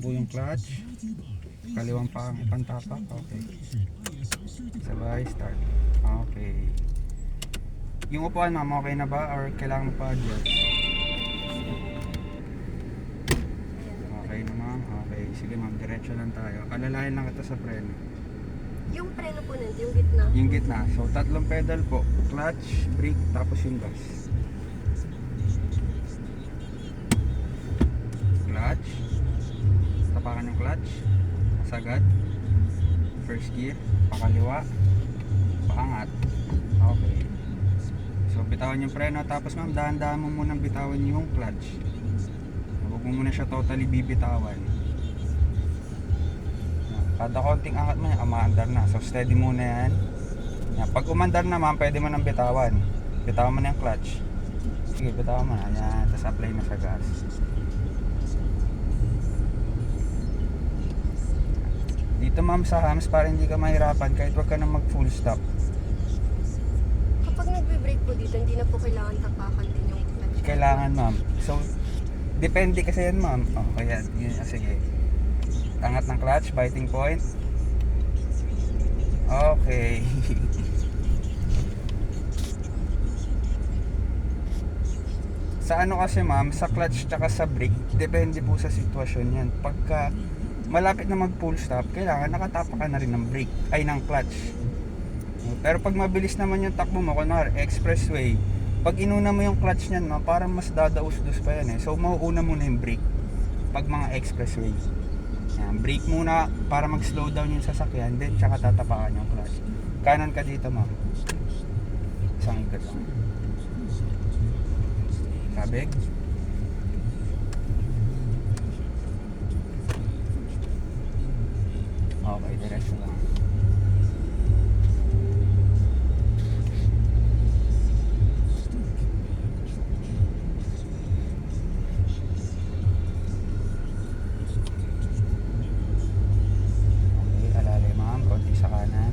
po yung clutch. Kaliwang pa ang ipantapak. Okay. Sabay, start. Okay. Yung upuan ma'am, okay na ba? Or kailangan mo pa adjust? Okay na ma'am. Okay. Sige ma'am, diretso lang tayo. Alalayan lang kita sa preno. Yung preno po nun, yung gitna. Yung gitna. So, tatlong pedal po. Clutch, brake, tapos yung gas. Clutch. Tapakan yung clutch. Sagad. First gear. Pakaliwa. Paangat. Okay. So, bitawan yung preno. Tapos ma'am, dahan-dahan mo munang bitawan yung clutch. Huwag mo muna siya totally bibitawan. Kada konting angat mo yan, umaandar na. So steady muna yan. Pag umandar na ma'am, pwede mo nang bitawan. Bitawan mo na yung clutch. Sige, bitawan mo na. Yan. Tapos apply na sa gas. Dito ma'am sa hams, para hindi ka mahirapan, kahit wag ka na mag full stop. Kapag nagbe-brake po dito, hindi na po kailangan tapakan din yung clutch. Kailangan ma'am. So, depende kasi yan ma'am. Oh, kaya, yun, sige. Angat ng clutch, biting point. Okay. Sa ano kasi ma'am, sa clutch tsaka sa brake, depende po sa sitwasyon yan. Pagka malapit na mag full stop, kailangan nakatapa ka na rin ng brake, ay ng clutch. Pero pag mabilis naman yung takbo mo, kunwari expressway, pag inuna mo yung clutch niyan ma'am, parang mas dadaus-dus pa yan eh. So mauuna muna yung brake pag mga expressway. Yan, brake muna para mag-slow down yung sasakyan, then tsaka tatapakan yung clutch. Kanan ka dito ma'am. Isang ikot lang. Kabig. Okay, diretso lang. Sa kanan.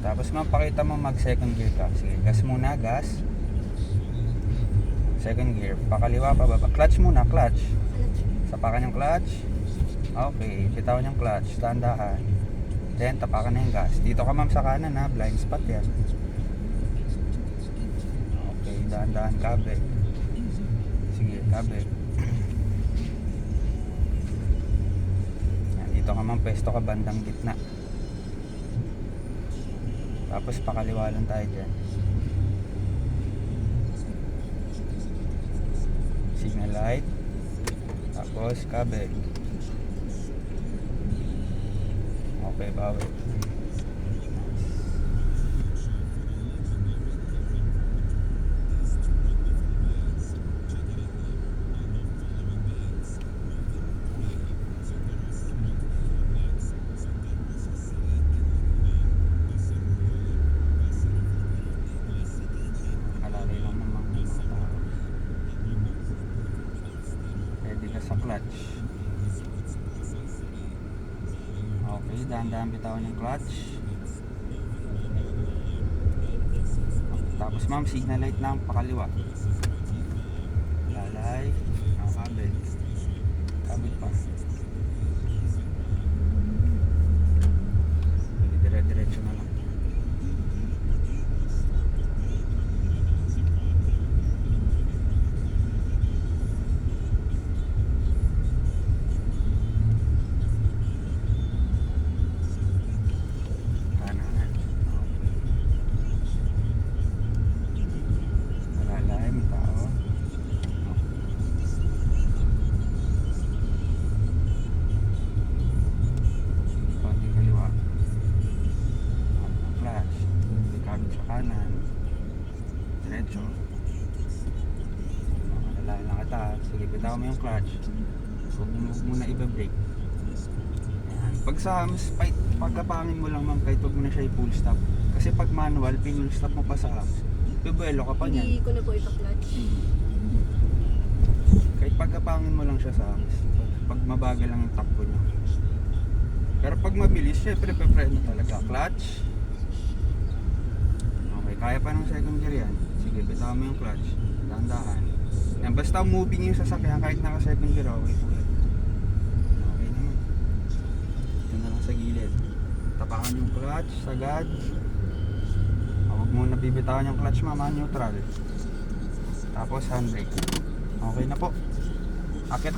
Tapos mapakita mo mag second gear ka. Sige, gas muna, gas. Second gear, pakaliwa, pababa. Clutch muna, clutch. Sapakan yung clutch. Okay, bitawan yung clutch, dahan-dahan. Then tapakan na yung gas. Dito ka ma'am sa kanan ha, blind spot yan. Okay, dahan-dahan, kabig. Sige, kabig. Dito ka man, pwesto ka bandang gitna. Tapos pakaliwa lang tayo dyan. Signal light. Tapos kabel. Okay, bawi. Sa clutch. Okay, dahan-dahan bitawan yung clutch. Tapos ma'am, signal light lang pakaliwa. Lalay, kabel. Kabel pa. Dire-diretso na lang. Diretso. Malalayan lang kita. Sige, bitawan mo yung clutch. Huwag mo na iba-brake. Ayan. Pag sa hams, pagkapangin mo lang ma'am, kahit huwag mo na siya i-full stop. Kasi pag manual, pinull stop mo pa sa hams, bibuelo ka pa niyan. Hindi ko na po ipa-clutch. Kahit pagkapangin mo lang siya sa hams, pag mabagal lang yung takbo niya. Pero pag mabilis, syempre pe-preno talaga. Clutch. Okay, kaya pa ng second gear yan. Sige, bitawan mo yung clutch. Dahan-dahan. Yan, basta moving yung sasakyan kahit naka second gear, okay po yan. Okay naman. Ito na lang sa gilid. Tapakan yung clutch, sagad. Huwag muna bibitawan yung clutch mama, neutral. Tapos handbrake. Okay na po. Akit